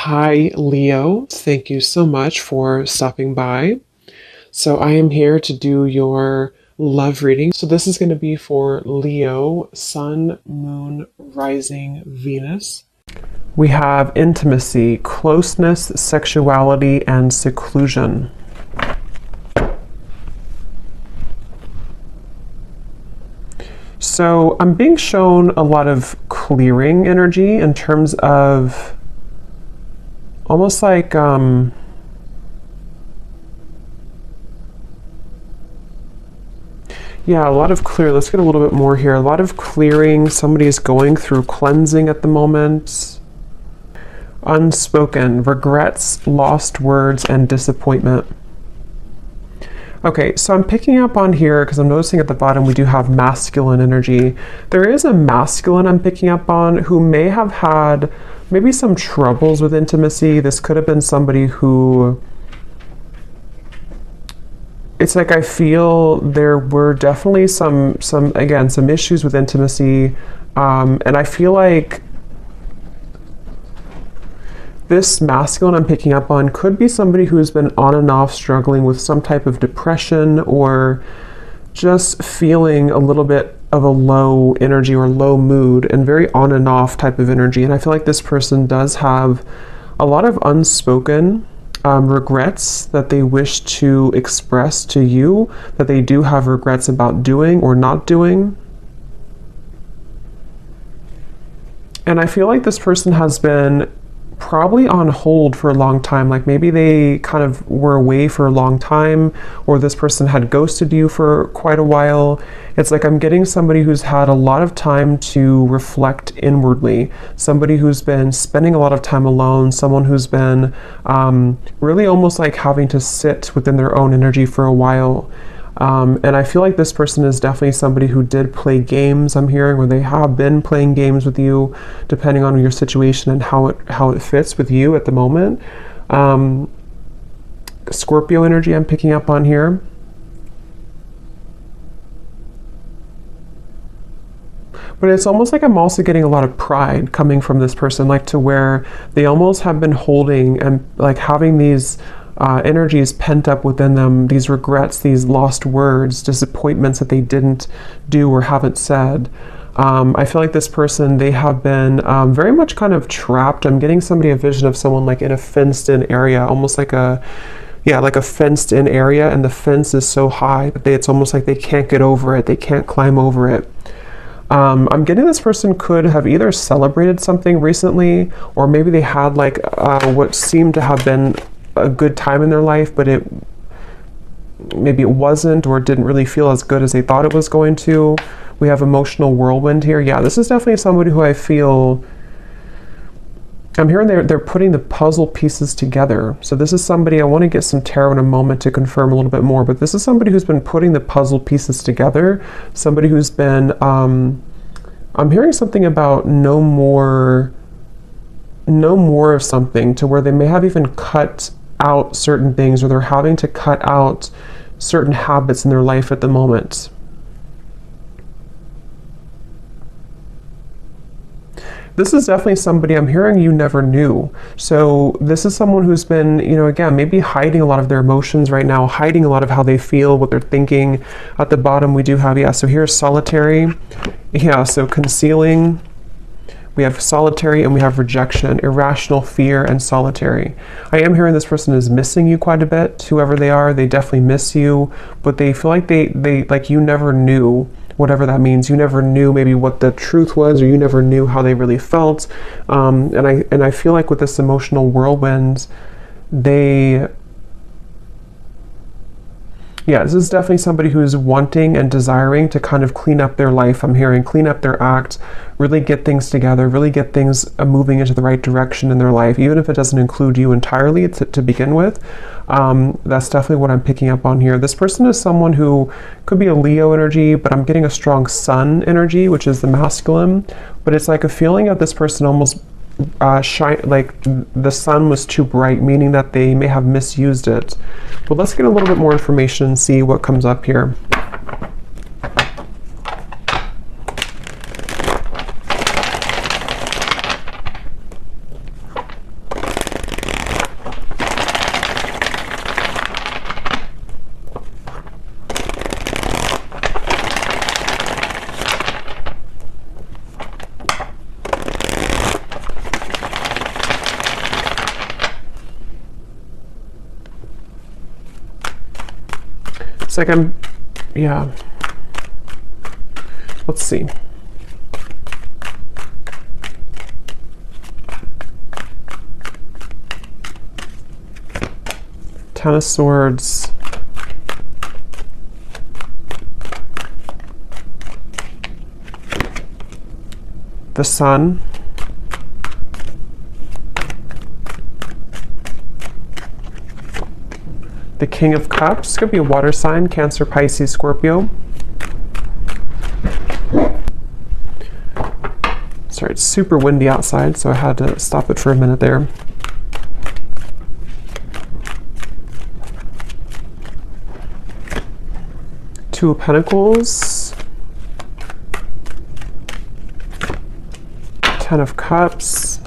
Hi, Leo. Thank you so much for stopping by. So, I am here to do your love reading. So, this is going to be for Leo, Sun, Moon, Rising, Venus. We have intimacy, closeness, sexuality, and seclusion. So, I'm being shown a lot of clearing energy in terms of almost like yeah, a lot of clear. Let's get a little bit more here. A lot of clearing. Somebody is going through cleansing at the moment. Unspoken, regrets, lost words, and disappointment. Okay, so I'm picking up on here because I'm noticing at the bottom we do have masculine energy. There is a masculine I'm picking up on who may have had maybe some troubles with intimacy. This could have been somebody who, it's like I feel there were definitely some issues with intimacy, and I feel like this masculine I'm picking up on could be somebody who's been on and off struggling with some type of depression or just feeling a little bit of a low energy or low mood and very on and off type of energy. And I feel like this person does have a lot of unspoken regrets that they wish to express to you, that they do have regrets about doing or not doing. And I feel like this person has been probably on hold for a long time. Like maybe they kind of were away for a long time, or this person had ghosted you for quite a while. It's like I'm getting somebody who's had a lot of time to reflect inwardly, somebody who's been spending a lot of time alone, someone who's been really almost like having to sit within their own energy for a while. And I feel like this person is definitely somebody who did play games, I'm hearing, or they have been playing games with you, depending on your situation and how it fits with you at the moment. Scorpio energy I'm picking up on here. But it's almost like I'm also getting a lot of pride coming from this person, like to where they almost have been holding and like having these energies pent up within them, these regrets, these lost words, disappointments that they didn't do or haven't said. I feel like this person, they have been very much kind of trapped. I'm getting a vision of someone like in a fenced in area, almost like like a fenced in area, and the fence is so high that it's almost like they can't get over it. They can't climb over it. I'm getting this person could have either celebrated something recently, or maybe they had like what seemed to have been a good time in their life, but maybe it wasn't, or it didn't really feel as good as they thought it was going to. We have emotional whirlwind here. Yeah, this is definitely somebody who I feel, I'm hearing they're putting the puzzle pieces together. So this is somebody, I want to get some tarot in a moment to confirm a little bit more, but this is somebody who's been putting the puzzle pieces together, somebody who's been, I'm hearing something about no more of something, to where they may have even cut out certain things, or they're having to cut out certain habits in their life at the moment. This is definitely somebody I'm hearing you never knew. So this is someone who's been, again, maybe hiding a lot of their emotions right now, hiding a lot of how they feel, what they're thinking. At the bottom we do have, so here's solitary. Yeah, so concealing. We have solitary, and we have rejection, irrational fear, and solitary. I am hearing this person is missing you quite a bit. Whoever they are, they definitely miss you, but they feel like they like you never knew, whatever that means. You never knew maybe what the truth was, or you never knew how they really felt. And I feel like with this emotional whirlwind, this is definitely somebody who's wanting and desiring to kind of clean up their life. I'm hearing clean up their act, really get things together, really get things moving into the right direction in their life, even if it doesn't include you entirely to begin with. That's definitely what I'm picking up on here. This person is someone who could be a Leo energy, but I'm getting a strong Sun energy, which is the masculine. But it's like a feeling of this person almost like the sun was too bright, meaning that they may have misused it. But let's get a little bit more information and see what comes up here. It's like yeah. Let's see. Ten of Swords. The Sun. The King of Cups. Could be a water sign, Cancer, Pisces, Scorpio. Sorry, it's super windy outside, so I had to stop it for a minute there. Two of Pentacles. Ten of Cups.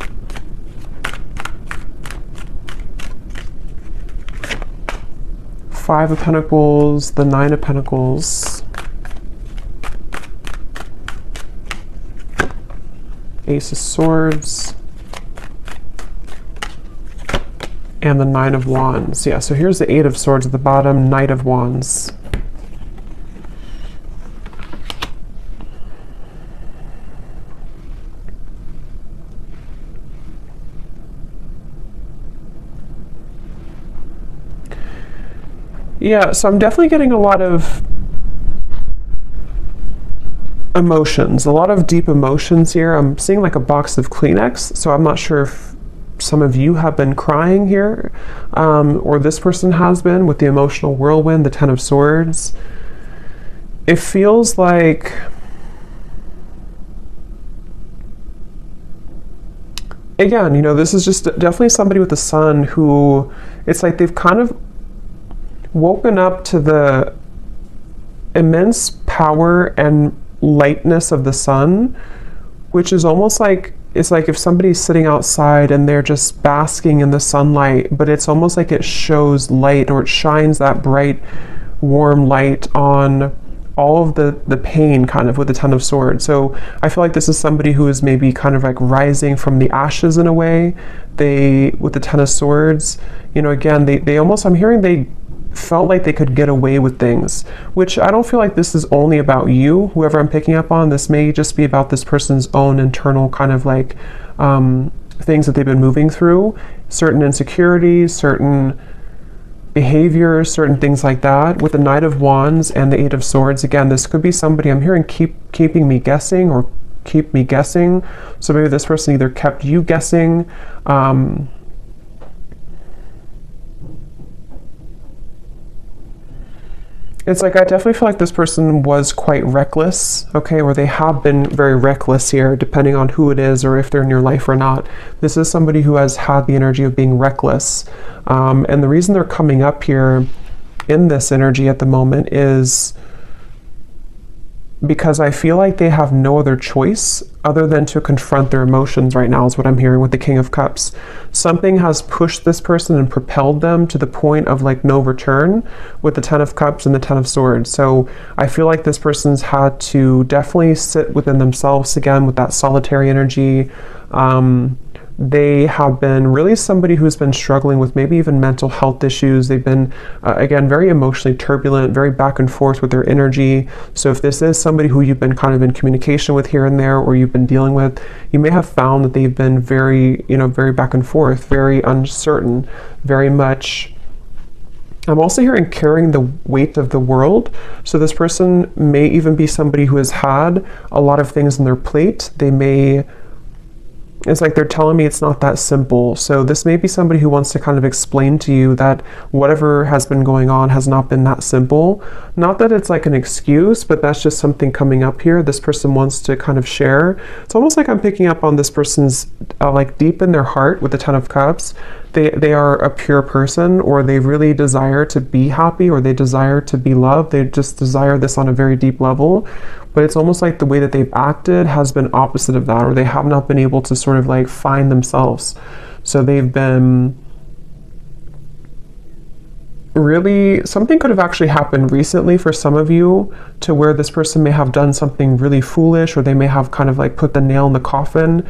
Five of Pentacles, the Nine of Pentacles. Ace of Swords. And the Nine of Wands. Yeah, so here's the Eight of Swords at the bottom, Knight of Wands. Yeah, so I'm definitely getting a lot of emotions, a lot of deep emotions here. I'm seeing like a box of Kleenex, so I'm not sure if some of you have been crying here, or this person has been with the emotional whirlwind, the Ten of Swords. It feels like again, you know, this is just definitely somebody with the Sun who, it's like they've kind of woken up to the immense power and lightness of the sun, which is almost like, it's like if somebody's sitting outside and they're just basking in the sunlight, but it's almost like it shows light, or it shines that bright, warm light on all of the pain kind of with the Ten of Swords. So I feel like this is somebody who is maybe kind of like rising from the ashes in a way. They, with the Ten of Swords, you know, again, they almost, I'm hearing they felt like they could get away with things, which I don't feel like this is only about you, whoever I'm picking up on. This may just be about this person's own internal kind of like things that they've been moving through, certain insecurities, certain behaviors, certain things like that. With the Knight of Wands and the Eight of Swords, again, this could be somebody, I'm hearing keeping me guessing, or keep me guessing. So maybe this person either kept you guessing, it's like, I definitely feel like this person was quite reckless, okay, or they have been very reckless here, depending on who it is or if they're in your life or not. This is somebody who has had the energy of being reckless. And the reason they're coming up here in this energy at the moment is because I feel like they have no other choice other than to confront their emotions right now, is what I'm hearing with the King of Cups. Something has pushed this person and propelled them to the point of like no return with the Ten of Cups and the Ten of Swords. So I feel like this person's had to definitely sit within themselves again with that solitary energy. They have been really somebody who's been struggling with maybe even mental health issues. They've been, again, very emotionally turbulent, very back and forth with their energy. So if this is somebody who you've been kind of in communication with here and there, or you've been dealing with, you may have found that they've been very, you know, very back and forth, very uncertain, very much. I'm also hearing carrying the weight of the world. So this person may even be somebody who has had a lot of things on their plate. They may, it's like they're telling me it's not that simple. So this may be somebody who wants to kind of explain to you that whatever has been going on has not been that simple. Not that it's like an excuse, but that's just something coming up here. This person wants to kind of share. It's almost like I'm picking up on this person's like deep in their heart with the Ten of Cups. They are a pure person, or they really desire to be happy, or they desire to be loved. They just desire this on a very deep level. But it's almost like the way that they've acted has been opposite of that, or they have not been able to sort of like find themselves. So they've been really, something could have actually happened recently for some of you, to where this person may have done something really foolish, or they may have kind of like put the nail in the coffin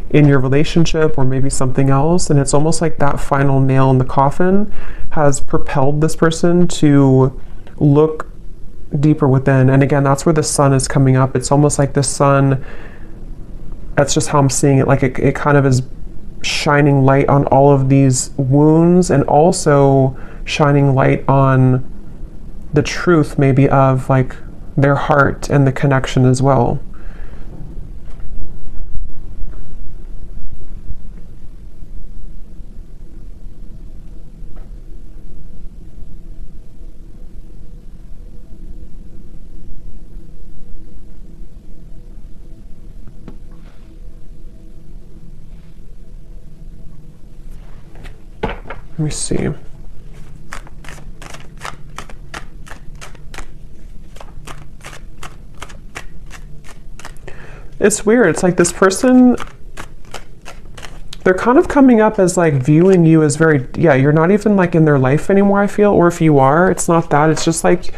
in your relationship, or maybe something else. And it's almost like that final nail in the coffin has propelled this person to look deeper within. And again, that's where the sun is coming up. It's almost like the sun, that's just how I'm seeing it, like it kind of is shining light on all of these wounds, and also shining light on the truth maybe of like their heart and the connection as well. Let me see. It's weird. It's like this person, they're kind of coming up as like viewing you as very, yeah, you're not even like in their life anymore, I feel. Or if you are, it's not that. It's just like,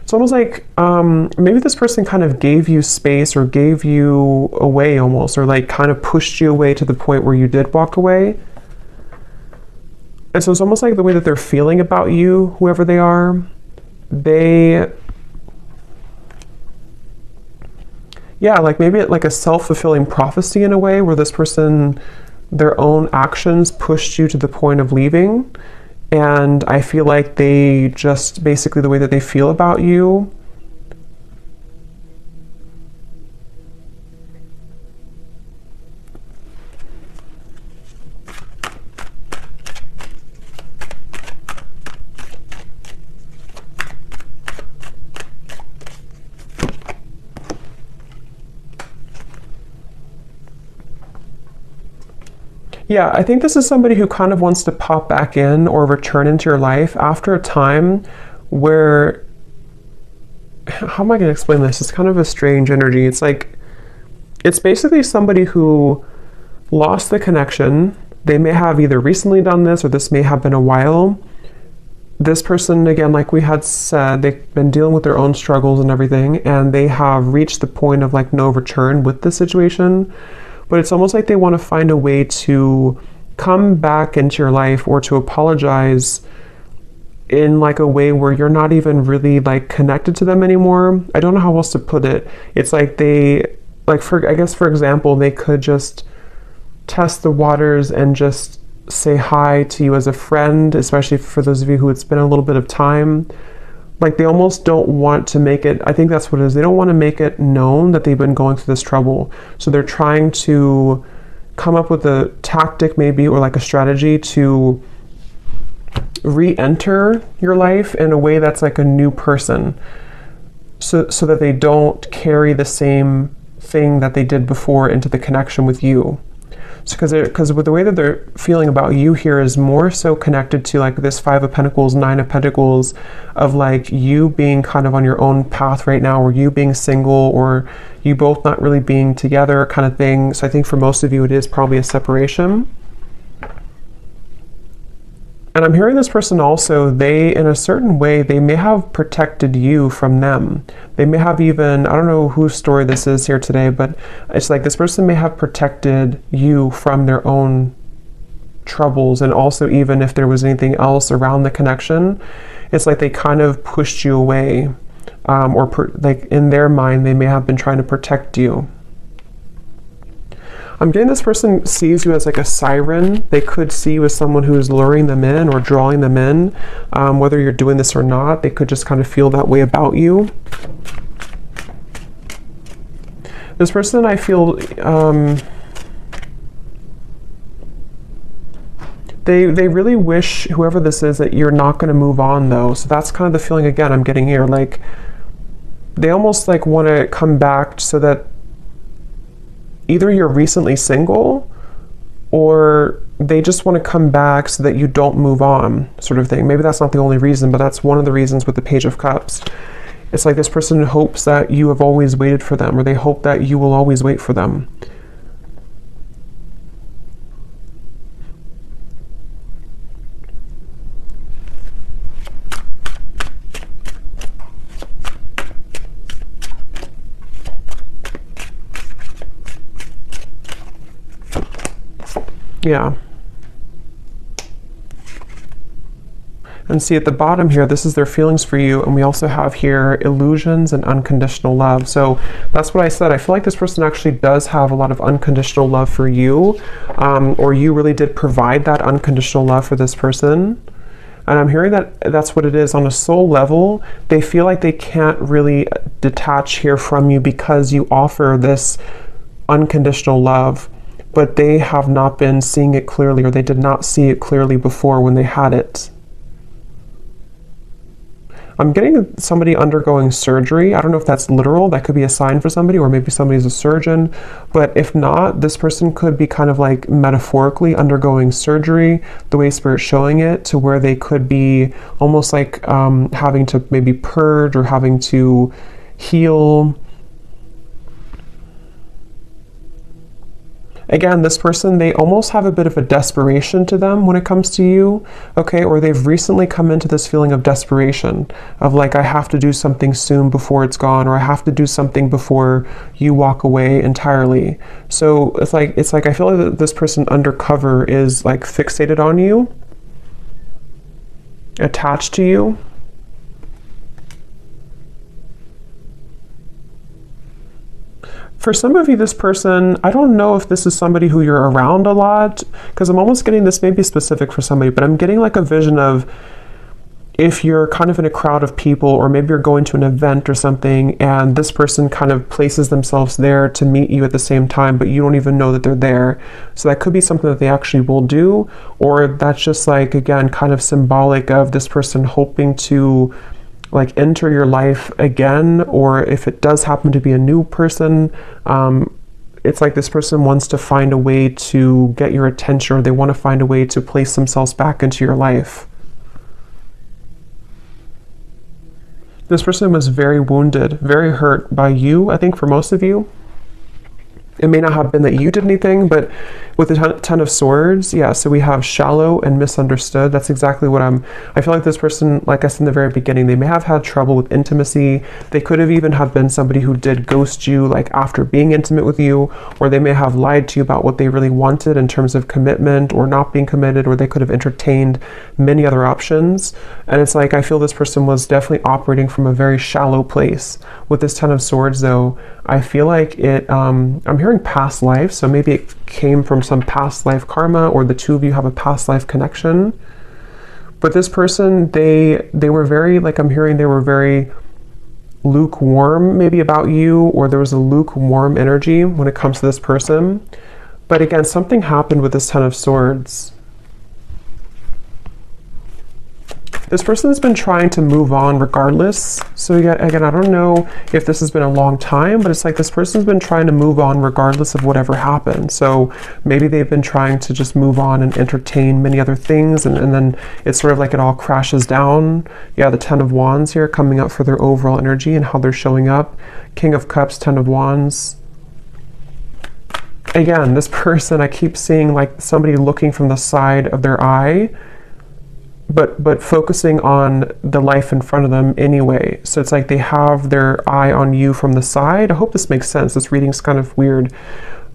it's almost like maybe this person kind of gave you space or gave you away almost, or like kind of pushed you away to the point where you did walk away. And so it's almost like the way that they're feeling about you, whoever they are, yeah, like maybe like a self-fulfilling prophecy in a way, where this person, their own actions pushed you to the point of leaving. And I feel like they just, basically the way that they feel about you, yeah, I think this is somebody who kind of wants to pop back in or return into your life after a time where, how am I going to explain this? It's kind of a strange energy. It's like, it's basically somebody who lost the connection. They may have either recently done this, or this may have been a while. This person, again, like we had said, they've been dealing with their own struggles and everything, and they have reached the point of like no return with the situation. But it's almost like they want to find a way to come back into your life, or to apologize in like a way where you're not even really like connected to them anymore. I don't know how else to put it. It's like they, like I guess for example, they could just test the waters and just say hi to you as a friend, especially for those of you who it's been a little bit of time. Like they almost don't want to make it, I think that's what it is, they don't want to make it known that they've been going through this trouble. So they're trying to come up with a tactic maybe, or like a strategy to re-enter your life in a way that's like a new person, so that they don't carry the same thing that they did before into the connection with you. So because with the way that they're feeling about you here is more so connected to like this 5 of Pentacles, 9 of Pentacles, of like you being kind of on your own path right now, or you being single, or you both not really being together kind of thing. So I think for most of you it is probably a separation. And I'm hearing this person also, they, in a certain way, they may have protected you from them. They may have even, I don't know whose story this is here today, but it's like this person may have protected you from their own troubles. And also, even if there was anything else around the connection, it's like they kind of pushed you away. Like in their mind, they may have been trying to protect you. I'm getting this person sees you as like a siren. They could see you as someone who is luring them in or drawing them in. Whether you're doing this or not, they could just kind of feel that way about you. This person, I feel, they really wish, whoever this is, that you're not going to move on though. So that's kind of the feeling again I'm getting here. Like they almost like want to come back so that either you're recently single, or they just want to come back so that you don't move on, sort of thing. Maybe that's not the only reason, but that's one of the reasons with the Page of Cups. It's like this person hopes that you have always waited for them, or they hope that you will always wait for them. Yeah. And see at the bottom here, this is their feelings for you. And we also have here illusions and unconditional love. So that's what I said. I feel like this person actually does have a lot of unconditional love for you, or you really did provide that unconditional love for this person. And I'm hearing that that's what it is. On a soul level, they feel like they can't really detach here from you because you offer this unconditional love, but they have not been seeing it clearly, or they did not see it clearly before when they had it. I'm getting somebody undergoing surgery. I don't know if that's literal. That could be a sign for somebody, or maybe somebody's a surgeon. But if not, this person could be kind of like metaphorically undergoing surgery, the way Spirit's showing it, to where they could be almost like having to maybe purge or having to heal. Again, this person, they almost have a bit of a desperation to them when it comes to you, okay? Or they've recently come into this feeling of desperation, of like, I have to do something soon before it's gone, or I have to do something before you walk away entirely. So it's like I feel like that this person undercover is like fixated on you, attached to you. For some of you, this person, I don't know if this is somebody who you're around a lot, because I'm almost getting this, maybe specific for somebody, but I'm getting like a vision of if you're kind of in a crowd of people, or maybe you're going to an event or something, and this person kind of places themselves there to meet you at the same time, but you don't even know that they're there. So that could be something that they actually will do, or that's just like, again, kind of symbolic of this person hoping to like enter your life again, or if it does happen to be a new person, it's like this person wants to find a way to get your attention, or they want to find a way to place themselves back into your life. This person was very wounded, very hurt by you, I think for most of you. It may not have been that you did anything, but with the Ten of Swords, yeah, so we have shallow and misunderstood. That's exactly what I feel like this person, like I said in the very beginning, they may have had trouble with intimacy. They could have even have been somebody who did ghost you, like after being intimate with you, or they may have lied to you about what they really wanted in terms of commitment or not being committed, or they could have entertained many other options. And it's like, I feel this person was definitely operating from a very shallow place. With this Ten of Swords, though, I feel like it, I'm hearing past life, so maybe it came from some past life karma, or the two of you have a past life connection. But this person, they were very, like I'm hearing, they were very lukewarm maybe about you, or there was a lukewarm energy when it comes to this person. But again, something happened with this Ten of Swords. This person has been trying to move on regardless. So again, I don't know if this has been a long time, but it's like this person's been trying to move on regardless of whatever happened. So maybe they've been trying to just move on and entertain many other things, and then it's sort of like it all crashes down. Yeah, the Ten of Wands here coming up for their overall energy and how they're showing up. King of Cups, Ten of Wands. Again, this person, I keep seeing like somebody looking from the side of their eye, but focusing on the life in front of them anyway. So it's like they have their eye on you from the side. I hope this makes sense. This reading's kind of weird.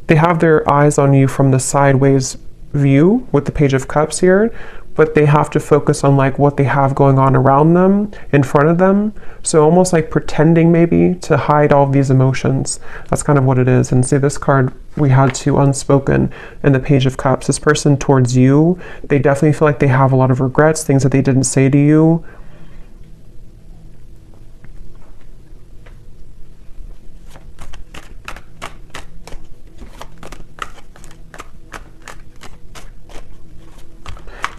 They have their eyes on you from the sideways view with the Page of Cups here, but they have to focus on like what they have going on around them, in front of them. So almost like pretending maybe to hide all of these emotions. That's kind of what it is. And see, this card we had to unspoken in the Page of Cups. This person towards you, they definitely feel like they have a lot of regrets, things that they didn't say to you.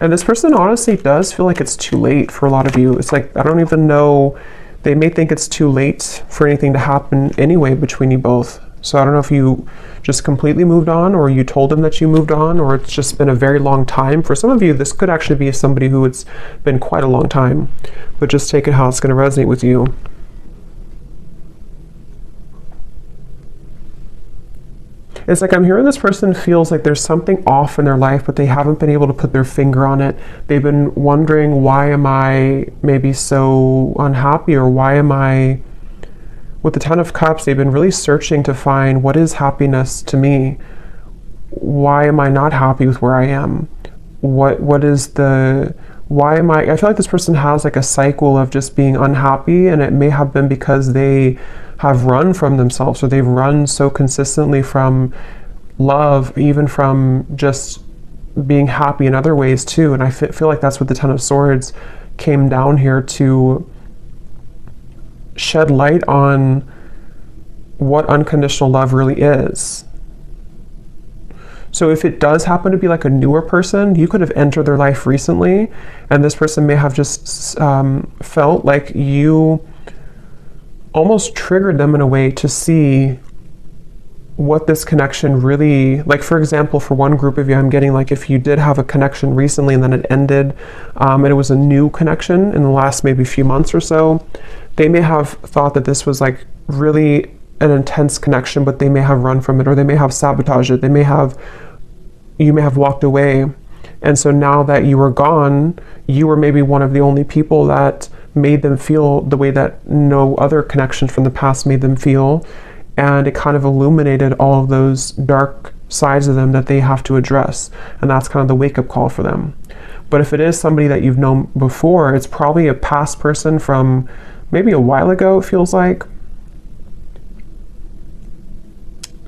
And this person honestly does feel like it's too late for a lot of you. It's like, I don't even know, they may think it's too late for anything to happen anyway between you both. So I don't know if you just completely moved on, or you told them that you moved on, or it's just been a very long time. For some of you, this could actually be somebody who it's been quite a long time, but just take it how it's going to resonate with you. It's like I'm hearing this person feels like there's something off in their life, but they haven't been able to put their finger on it. They've been wondering, why am I maybe so unhappy, or why am I... With the Ten of Cups, they've been really searching to find what is happiness to me. Why am I not happy with where I am? What is the I feel like this person has like a cycle of just being unhappy, and it may have been because they have run from themselves, or they've run so consistently from love, even from just being happy in other ways too. And I feel like that's what the Ten of Swords came down here to shed light on, what unconditional love really is. So if it does happen to be like a newer person, you could have entered their life recently, and this person may have just felt like you almost triggered them in a way to see what this connection really, like for example, for one group of you, I'm getting like if you did have a connection recently and then it ended, and it was a new connection in the last maybe few months or so, they may have thought that this was like really an intense connection, but they may have run from it, or they may have sabotaged it. You may have walked away. And so now that you were gone, you were maybe one of the only people that made them feel the way that no other connection from the past made them feel. And it kind of illuminated all of those dark sides of them that they have to address. And that's kind of the wake-up call for them. But if it is somebody that you've known before, it's probably a past person from maybe a while ago, it feels like,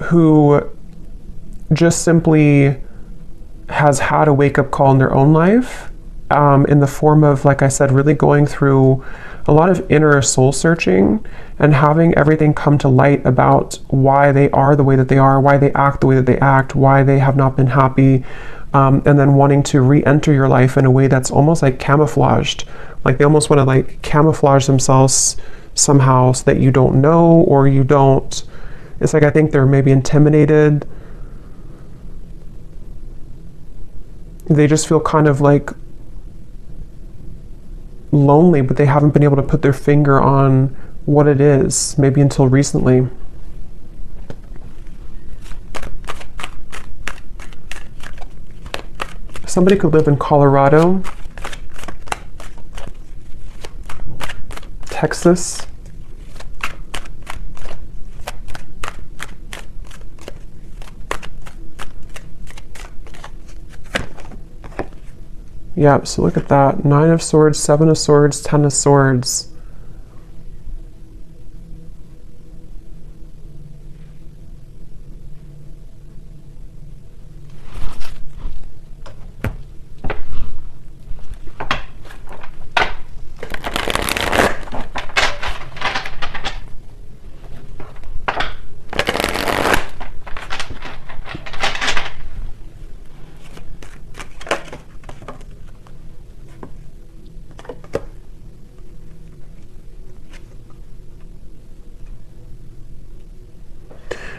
who just simply has had a wake-up call in their own life, in the form of, like I said, really going through a lot of inner soul searching and having everything come to light about why they are the way that they are, why they act the way that they act, why they have not been happy, and then wanting to re-enter your life in a way that's almost like camouflaged. Like they almost want to like camouflage themselves somehow so that you don't know, or you don't. It's like I think they're maybe intimidated. They just feel kind of like lonely, but they haven't been able to put their finger on what it is, maybe until recently. Somebody could live in Colorado, Texas, yeah, so look at that. 9 of Swords, 7 of Swords, 10 of Swords.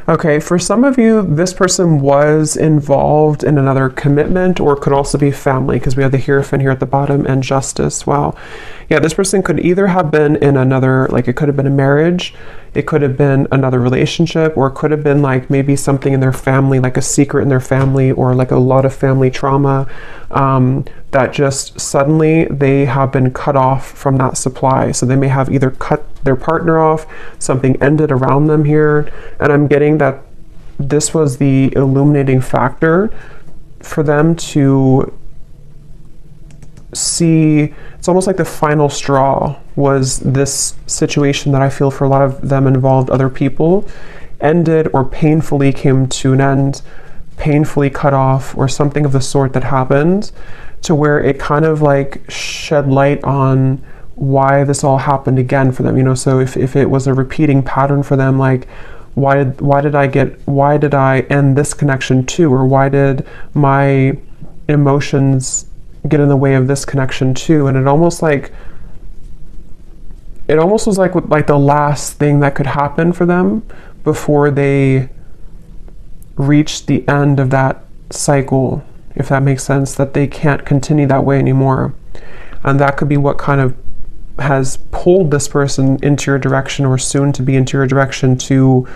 Okay, for some of you, this person was involved in another commitment, or it could also be family, because we have the Hierophant here at the bottom and Justice. Wow. Yeah, this person could either have been in another, like it could have been a marriage, it could have been another relationship, or it could have been like maybe something in their family, like a secret in their family, or like a lot of family trauma, that just suddenly they have been cut off from that supply. So they may have either cut their partner off, something ended around them here, and I'm getting that this was the illuminating factor for them to see. It's almost like the final straw was this situation that I feel for a lot of them involved other people, ended or painfully came to an end, painfully cut off, or something of the sort that happened, to where it kind of like shed light on why this all happened again for them, you know. So if it was a repeating pattern for them, like why did I end this connection too, or why did my emotions get in the way of this connection too? And it almost was like the last thing that could happen for them before they reached the end of that cycle, if that makes sense, that they can't continue that way anymore. And that could be what kind of has pulled this person into your direction, or soon to be into your direction, to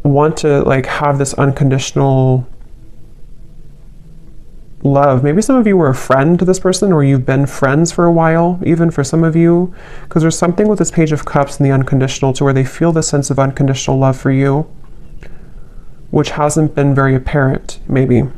want to like have this unconditional love. Maybe some of you were a friend to this person, or you've been friends for a while, even for some of you, because there's something with this Page of Cups and the unconditional to where they feel the sense of unconditional love for you, which hasn't been very apparent, maybe.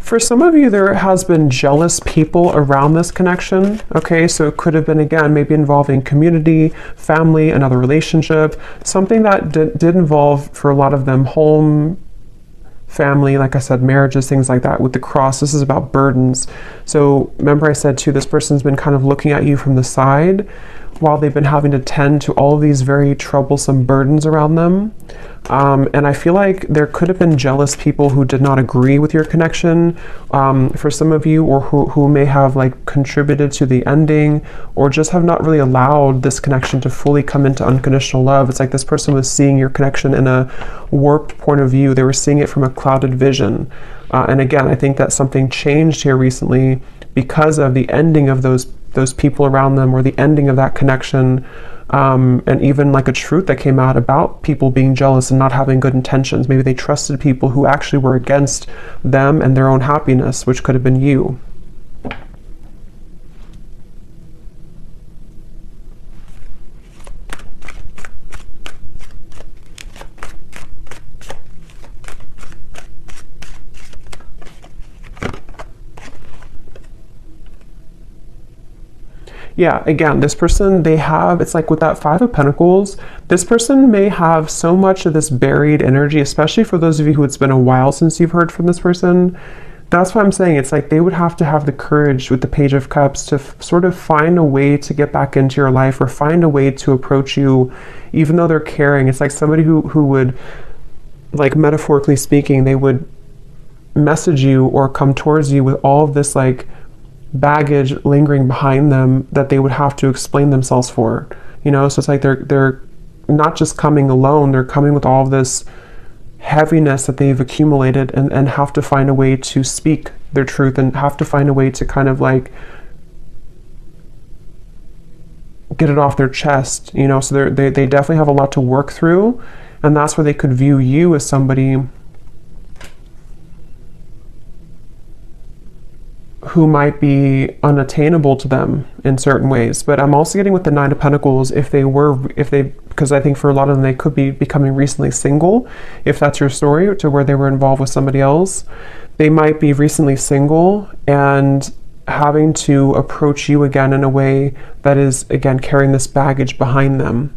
For some of you, there has been jealous people around this connection. Okay, so it could have been, again, maybe involving community, family, another relationship, something that did involve, for a lot of them, home, family, like I said, marriages, things like that. With the cross, this is about burdens. So remember I said too, this person's been kind of looking at you from the side while they've been having to tend to all of these very troublesome burdens around them. And I feel like there could have been jealous people who did not agree with your connection, for some of you, or who may have like contributed to the ending, or just have not really allowed this connection to fully come into unconditional love. It's like this person was seeing your connection in a warped point of view. They were seeing it from a clouded vision. And again, I think that something changed here recently because of the ending of those people around them, or the ending of that connection, and even like a truth that came out about people being jealous and not having good intentions. Maybe they trusted people who actually were against them and their own happiness, which could have been you. Yeah, again, this person, it's like with that Five of Pentacles, this person may have so much of this buried energy, especially for those of you who it's been a while since you've heard from this person. That's what I'm saying. It's like they would have to have the courage with the Page of Cups to sort of find a way to get back into your life, or find a way to approach you, even though they're caring. It's like somebody who would, like metaphorically speaking, they would message you or come towards you with all of this like baggage lingering behind them that they would have to explain themselves for, you know. So it's like they're not just coming alone, they're coming with all of this heaviness that they've accumulated, and have to find a way to speak their truth, and have to find a way to kind of like get it off their chest, you know. So they definitely have a lot to work through, and that's where they could view you as somebody who might be unattainable to them in certain ways. But I'm also getting with the Nine of Pentacles, because I think for a lot of them, they could be becoming recently single. If that's your story, to where they were involved with somebody else, they might be recently single and having to approach you again in a way that is, again, carrying this baggage behind them.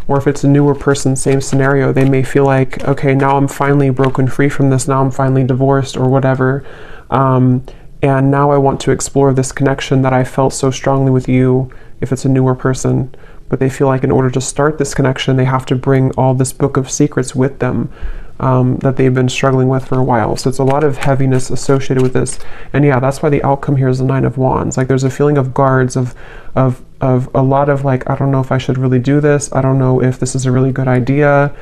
Or if it's a newer person, same scenario, they may feel like, okay, now I'm finally broken free from this, now I'm finally divorced or whatever. And now I want to explore this connection that I felt so strongly with you, if it's a newer person. But they feel like in order to start this connection, they have to bring all this book of secrets with them, that they've been struggling with for a while. So it's a lot of heaviness associated with this. And yeah, that's why the outcome here is the Nine of Wands. Like there's a feeling of guards, of a lot of like, I don't know if I should really do this. I don't know if this is a really good idea.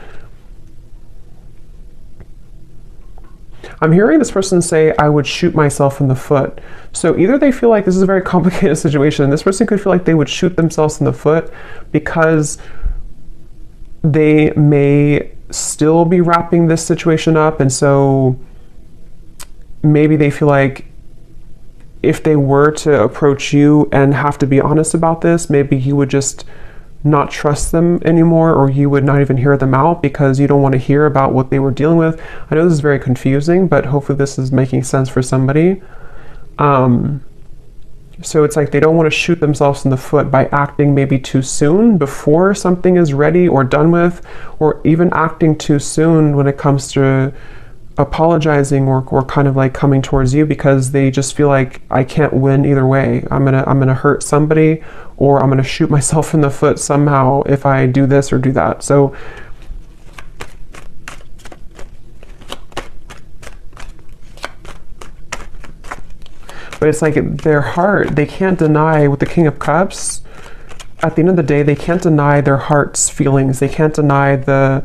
I'm hearing this person say, I would shoot myself in the foot. So either they feel like this is a very complicated situation. This person could feel like they would shoot themselves in the foot because they may still be wrapping this situation up. And so maybe they feel like if they were to approach you and have to be honest about this, maybe you would just not trust them anymore, or you would not even hear them out because you don't want to hear about what they were dealing with. I know this is very confusing, but hopefully this is making sense for somebody. So it's like they don't want to shoot themselves in the foot by acting maybe too soon before something is ready or done with, or even acting too soon when it comes to apologizing or kind of like coming towards you, because they just feel like I can't win either way. I'm gonna hurt somebody, or I'm gonna shoot myself in the foot somehow if I do this or do that. So but it's like their heart, they can't deny with the King of Cups. At the end of the day, they can't deny their heart's feelings. They can't deny the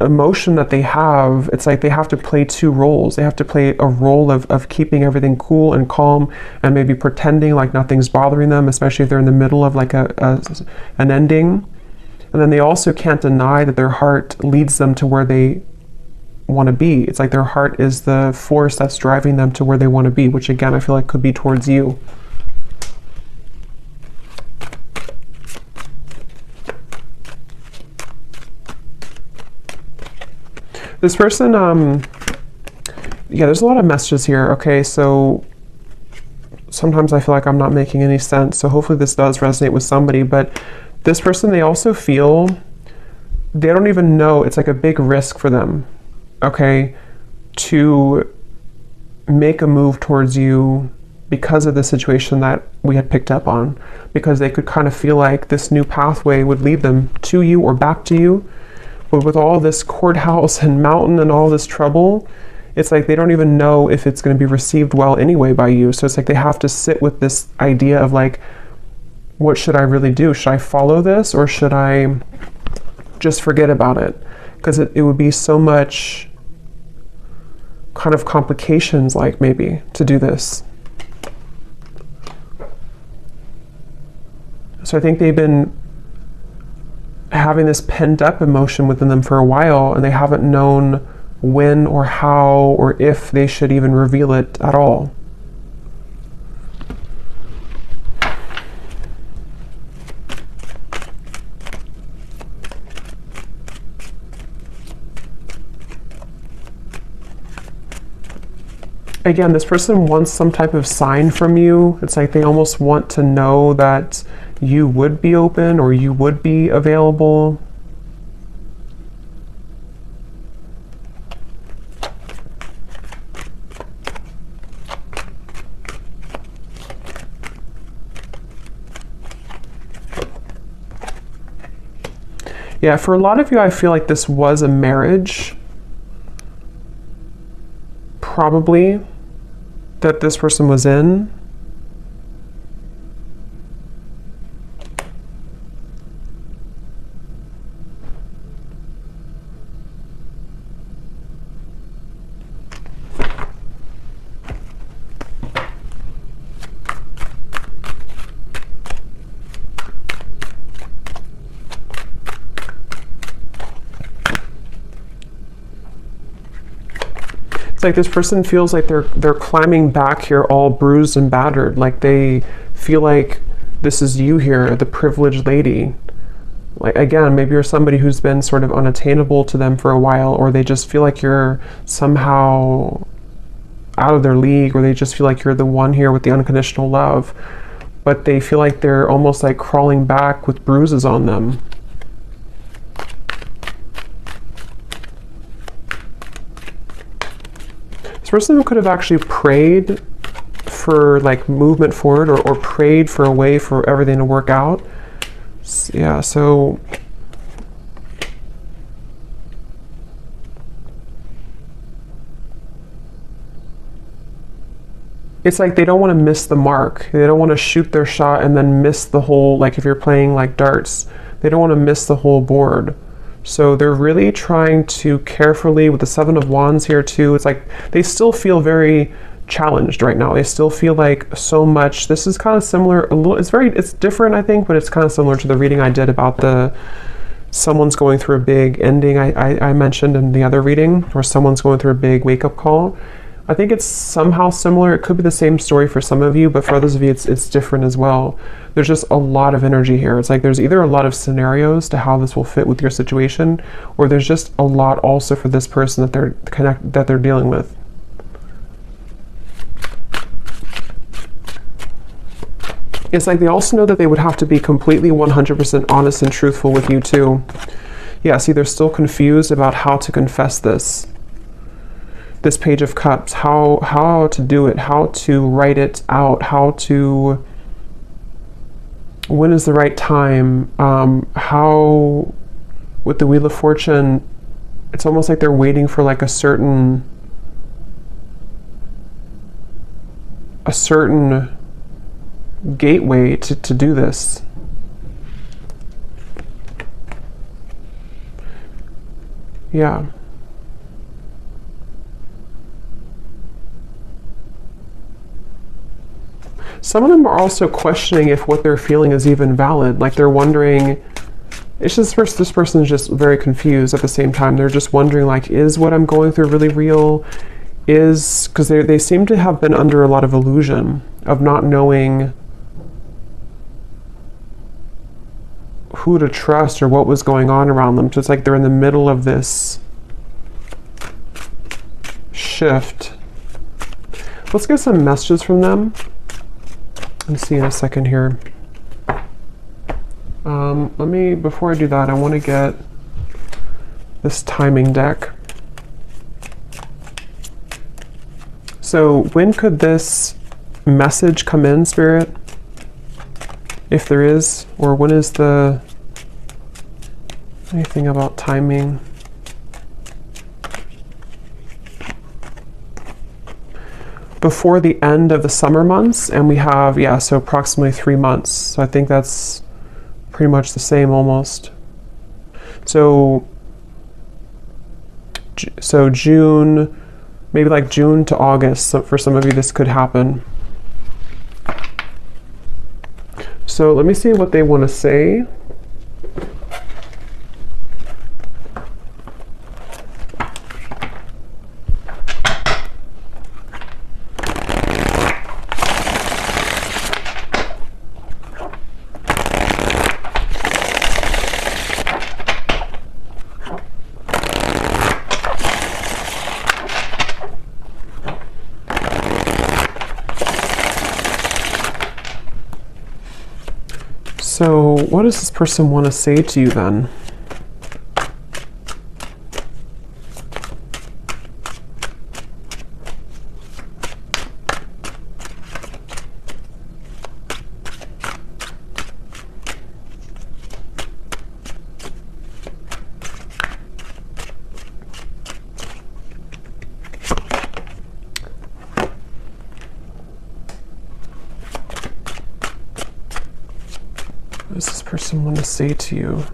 emotion that they have. It's like they have to play two roles. They have to play a role of keeping everything cool and calm, and maybe pretending like nothing's bothering them, especially if they're in the middle of like an ending. And then they also can't deny that their heart leads them to where they want to be. It's like their heart is the force that's driving them to where they want to be, which again, I feel like could be towards you. This person, yeah, there's a lot of messages here. Okay, so sometimes I feel like I'm not making any sense. So hopefully this does resonate with somebody. But this person, they also feel, they don't even know, it's like a big risk for them, okay, to make a move towards you because of the situation that we had picked up on, because they could kind of feel like this new pathway would lead them to you or back to you. But with all this courthouse and mountain and all this trouble, it's like they don't even know if it's going to be received well anyway by you. So it's like they have to sit with this idea of like, what should I really do? Should I follow this, or should I just forget about it? Because it would be so much kind of complications, like, maybe to do this. So I think they've been having this pent up emotion within them for a while, and they haven't known when or how or if they should even reveal it at all. Again, this person wants some type of sign from you. It's like they almost want to know that you would be open or you would be available. Yeah, for a lot of you, I feel like this was a marriage, probably, that this person was in. Like this person feels like they're climbing back here all bruised and battered, like they feel like this is you here, the privileged lady. Like, again, maybe you're somebody who's been sort of unattainable to them for a while, or they just feel like you're somehow out of their league, or they just feel like you're the one here with the unconditional love, but they feel like they're almost like crawling back with bruises on them. This person could have actually prayed for like movement forward, or prayed for a way for everything to work out. Yeah, so it's like they don't want to miss the mark. They don't want to shoot their shot and then miss the whole, like if you're playing like darts, they don't want to miss the whole board. So they're really trying to carefully, with the Seven of Wands here too, it's like they still feel very challenged right now. They still feel like so much. This is kind of similar, a little, it's different, I think, but it's kind of similar to the reading I did about someone's going through a big ending I mentioned in the other reading, where someone's going through a big wake-up call. I think it's somehow similar. It could be the same story for some of you, but for others of you, it's different as well. There's just a lot of energy here. It's like there's either a lot of scenarios to how this will fit with your situation, or there's just a lot also for this person that they're dealing with. It's like they also know that they would have to be completely 100% honest and truthful with you too. Yeah, see, they're still confused about how to confess this Page of Cups, how to do it, how to write it out, when is the right time, how, with the Wheel of Fortune, it's almost like they're waiting for like a certain gateway to do this. Yeah. Some of them are also questioning if what they're feeling is even valid. Like they're wondering, it's just this person is just very confused at the same time. They're just wondering, like, is what I'm going through really real? Because they seem to have been under a lot of illusion of not knowing who to trust or what was going on around them. So it's like they're in the middle of this shift let's get some messages from them. Let's see in a second here. Before I do that, I want to get this timing deck. So when could this message come in, Spirit? If there is, or when is the, anything about timing? Before the end of the summer months, and we have, yeah, so approximately 3 months. So I think that's pretty much the same almost. So June, maybe like June to August. So for some of you, this could happen. So let me see what they want to say. So what does this person want to say to you then? What does this person want to say to you?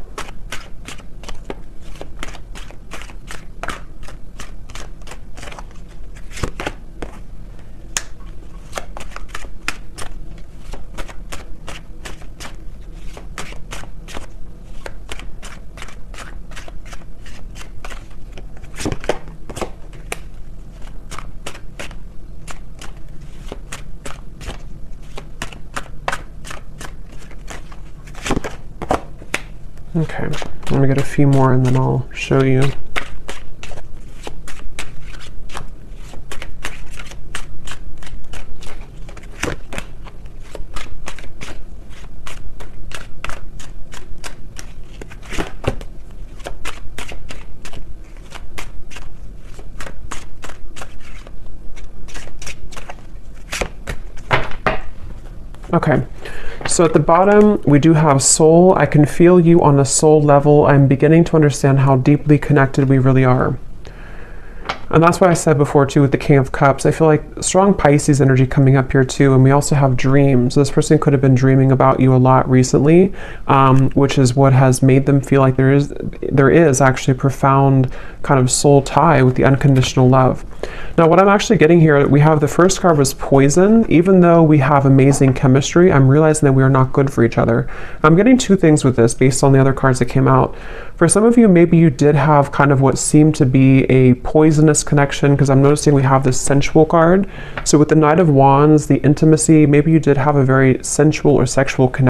Okay, let me get a few more and then I'll show you. Okay. So at the bottom, we do have soul. I can feel you on a soul level. I'm beginning to understand how deeply connected we really are. And that's why I said before too with the King of Cups, I feel like strong Pisces energy coming up here too. And we also have dreams. This person could have been dreaming about you a lot recently, which is what has made them feel like there is actually a profound kind of soul tie with the unconditional love. Now what I'm actually getting here, we have the first card was poison. Even though we have amazing chemistry, I'm realizing that we are not good for each other. I'm getting two things with this based on the other cards that came out. For some of you, maybe you did have kind of what seemed to be a poisonous connection, because I'm noticing we have this sensual card. So with the Knight of Wands, the intimacy, maybe you did have a very sensual or sexual connection